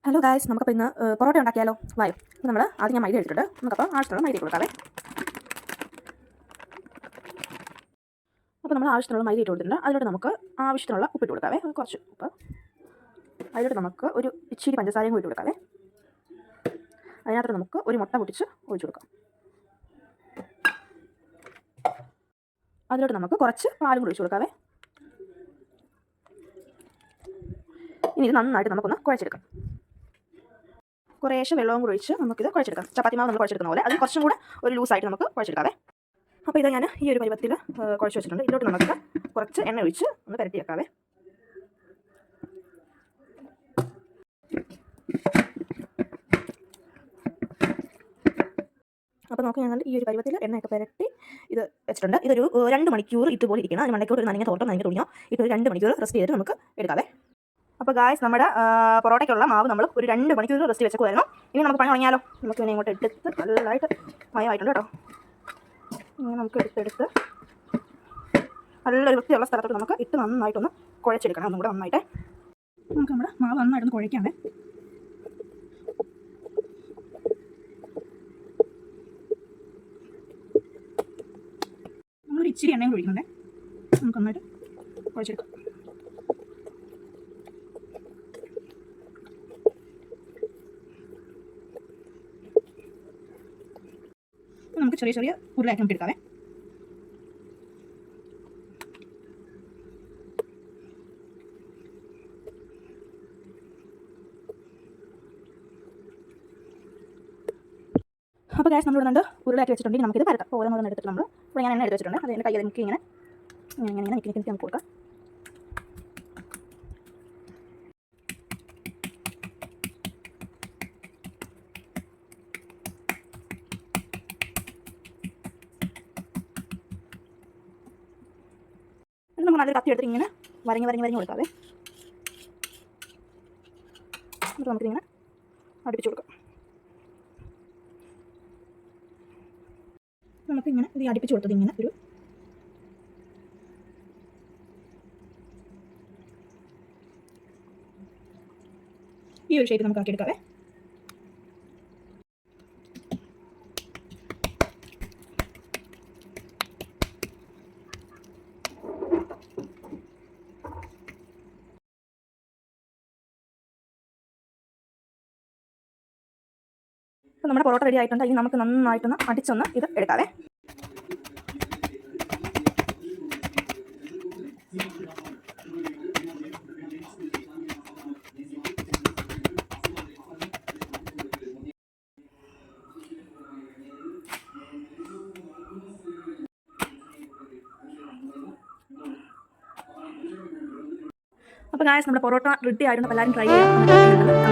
Hello guys, നമുക്കപ്പോൾ ഇന്ന് പൊറോട്ട ഉണ്ടാക്കിയാലോ? വായോ. നമ്മൾ ആദ്യം ഞാൻ മൈദ എടുത്തിട്ടുണ്ട്. നമുക്കപ്പോൾ ആവശ്യത്തിനുള്ള മൈദ കൊടുക്കാവേ. അപ്പോൾ നമ്മൾ ആവശ്യത്തിനുള്ള മൈദ ഇട്ട് കൊടുത്തിട്ടുണ്ട്. അതിലോട്ട് നമുക്ക് ആവശ്യത്തിനുള്ള ഉപ്പിട്ട് കൊടുക്കാവേ. കുറച്ച് ഉപ്പ്. അതിലോട്ട് നമുക്ക് ഒരു ഇച്ചിരി പഞ്ചസാരയും കൂടി ഇട്ട് കൊടുക്കാവേ. അതിനകത്ത് നമുക്ക് ഒരു മുട്ട പൊട്ടിച്ച് ഒഴിച്ചു കൊടുക്കാം. അതിലോട്ട് നമുക്ക് കുറച്ച് പാലും കൂടി ഒഴിച്ചു കൊടുക്കാവേ. ഇനി ഇത് നന്നായിട്ട് നമുക്കൊന്ന് കുഴച്ചെടുക്കാം. കുറേശ്ശെ വെള്ളവും കൂടി ഒഴിച്ച് നമുക്കിത് കുഴച്ചെടുക്കാം. ചപ്പാത്തി മാവ് നമ്മൾ കുഴച്ചെടുക്കുന്ന പോലെ അതിൽ കുറച്ചും കൂടെ ഒരു ലൂസായിട്ട് നമുക്ക് കുഴച്ചെടുക്കാവേ. അപ്പോൾ ഇത് ഞാൻ ഈ ഒരു പരുവത്തിൽ കുഴച്ച് വെച്ചിട്ടുണ്ട്. ഇതിലോട്ട് നമുക്ക് കുറച്ച് എണ്ണ ഒഴിച്ച് ഒന്ന് പുരട്ടി വെക്കാവേ. അപ്പോൾ നമുക്ക് ഞാൻ ഈ ഒരു പരുവത്തിൽ എണ്ണയൊക്കെ പുരട്ടി ഇത് വെച്ചിട്ടുണ്ട്. ഇതൊരു 2 മണിക്കൂർ ഇതുപോലെ ഇരിക്കണം. അതിന് മണ്ടയ്ക്കോട്ട് ഒരു നനഞ്ഞ തോട്ടം നനഞ്ഞ തുണിയോ ഇപ്പോൾ 2 മണിക്കൂർ റെസ്റ്റ് ചെയ്തിട്ട് നമുക്ക് എടുക്കാവേ. അപ്പോൾ ഗായ്സ്, നമ്മുടെ പൊറോട്ടയ്ക്കുള്ള മാവ് നമ്മൾ ഒരു 2 മണിക്കൂർ റെസ്റ്റ് വെച്ചേക്കുമായിരുന്നു. ഇനി നമുക്ക് പണി തുടങ്ങിയാലോ? നമുക്ക് പിന്നെ ഇങ്ങോട്ട് എടുത്ത് നല്ലതായിട്ട് മയമായിട്ടുണ്ട് കേട്ടോ. ഇങ്ങനെ നമുക്ക് എടുത്ത് നല്ലൊരു വൃത്തിയുള്ള സ്ഥലത്തോട്ട് നമുക്ക് ഇട്ട് നന്നായിട്ടൊന്ന് കുഴച്ചെടുക്കണം. ഒന്നും കൂടെ നന്നായിട്ട് നമുക്ക് നമ്മുടെ മാവ് നന്നായിട്ടൊന്ന് കുഴയ്ക്കാമേ. നമ്മളൊരു ഇച്ചിരി എണ്ണയും ഒഴിക്കുന്നുണ്ടേ. നമുക്ക് നന്നായിട്ട് കുഴച്ചെടുക്കാം. നമുക്ക് ചെറിയ ചെറിയ ഉരുളയാക്കി നമുക്ക് എടുക്കാവേ. അപ്പോൾ ഗ്യാസ് നമ്മൾ ഇടുന്നുണ്ട് ഉരുളയാക്കി വെച്ചിട്ടുണ്ടെങ്കിൽ നമുക്കിത് പരത്താം. ഓരോന്നോരോന്ന് എടുത്തിട്ട് നമ്മൾ ഇപ്പോൾ ഞാൻ എണ്ണ എടുത്ത് വെച്ചിട്ടുണ്ട്. അതിൻ്റെ കയ്യിൽ നമുക്ക് ഇങ്ങനെ നിൽക്കി നമുക്ക് കൊടുക്കാം. നമുക്ക് നല്ലൊരു കത്തി എടുത്തിട്ട് ഇങ്ങനെ വരഞ്ഞ് കൊടുക്കാവേ. എന്നിട്ട് നമുക്കിങ്ങനെ അടുപ്പിച്ച് കൊടുക്കാം. നമുക്കിങ്ങനെ ഇത് അടുപ്പിച്ച് കൊടുത്തത് ഇങ്ങനെ ഈ ഒരു ഷേപ്പ് നമുക്ക് ആക്കിയെടുക്കാവേ. അപ്പോൾ നമ്മുടെ പൊറോട്ട റെഡി ആയിട്ടുണ്ട്. ഇനി നമുക്ക് നന്നായിട്ടൊന്ന് അടിച്ചൊന്ന് ഇത് എടുക്കാവേ. അപ്പോൾ ഗായ്സ്, നമ്മുടെ പൊറോട്ട റെഡി ആയിട്ടുണ്ട്. എല്ലാവരും ട്രൈ ചെയ്യാം.